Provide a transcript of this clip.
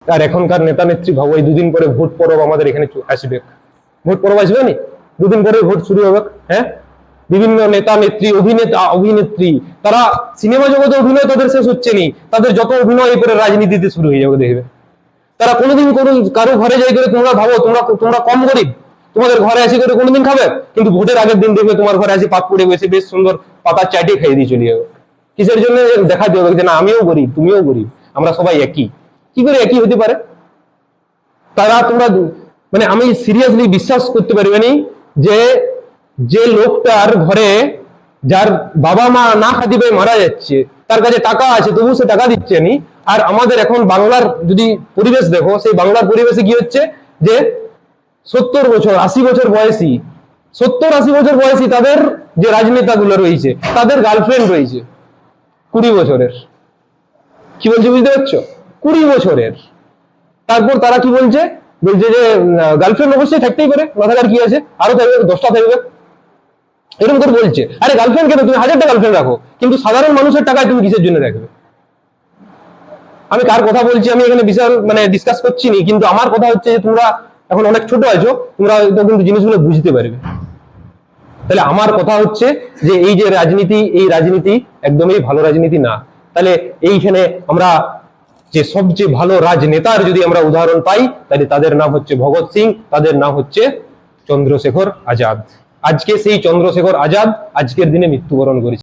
আর এখনকার নেতা নেত্রী ভাবো এই দুদিন পরে ভোট পরব আমাদের এখানে আসবে, ভোট পরব আসবে নি, দুদিন পরে ভোট শুরু হবে। হ্যাঁ, বিভিন্ন নেতা নেত্রী অভিনেতা অভিনেত্রী তারা সিনেমা জগতে অভিনয় তাদের শেষ হচ্ছে নি, তাদের যত অভিনয় এরপরে রাজনীতিতে শুরু হয়ে যাবে দেখবে। তারা কোনোদিন কারো ঘরে যাই করে তোমরা ভাবো তোমরা কম গরিব, তোমাদের ঘরে আসি করে কোনোদিন খাবে, কিন্তু ভোটের আগের দিন দেখবে তোমার ঘরে আসি পাত পড়ে বসে বেশ সুন্দর পাতা চাটিয়ে খাইয়ে দিয়ে চলে যাবে। কিসের জন্য? দেখা দেবে যে না আমিও গরিব তুমিও গরিব, আমরা সবাই একই। কি করে একই হতে পারে? তোমরা মানে আমি সিরিয়াসলি বিশ্বাস করতে পারবেনি যে যে লোকটার ঘরে যার বাবা মা না খাতি পেয়ে মারা যাচ্ছে, তার কাছে টাকা আছে তবু সে টাকা দিচ্ছে নি। আর আমাদের এখন বাংলার যদি পরিবেশ দেখো, সেই বাংলার পরিবেশে কি হচ্ছে যে 70 বছর 80 বছর বয়সী 70-80 বছর বয়সী তাদের যে রাজনেতা গুলো রয়েছে তাদের গার্লফ্রেন্ড রয়েছে 20 বছরের। কি বলছে বুঝতে পারছো? 20 বছরের। তারপর তারা কি বলছে যে গার্লফ্রেন্ড অবশ্যই থাকতেই পারে, মাথাকার কি আছে, আরো থাকবে 10টা থাকবে, এরকম করে বলছে। আরে গার্লফ্রেন্ড কেন, তুমি 1000টা গার্লফ্রেন্ড রাখো, কিন্তু সাধারণ মানুষের টাকায় তুমি কিসের জন্য রাখবে? আমি কার কথা বলছি আমি এখানে বিশাল মানে ডিসকাস করছি নি, কিন্তু আমার কথা হচ্ছে যে তোমরা এখন অনেক ছোট আছো, তোমরা কিন্তু জিনিসগুলো বুঝতে পারবে। তাহলে আমার কথা হচ্ছে যে এই যে রাজনীতি, এই রাজনীতি একদমই ভালো রাজনীতি না। তাহলে এইখানে আমরা যে সবচেয়ে ভালো রাজনেতার যদি আমরা উদাহরণ পাই, তাহলে তাদের নাম হচ্ছে ভগৎ সিং, তাদের নাম হচ্ছে চন্দ্রশেখর আজাদ। আজকে সেই চন্দ্রশেখর আজাদ আজকের দিনে মৃত্যুবরণ করেছে।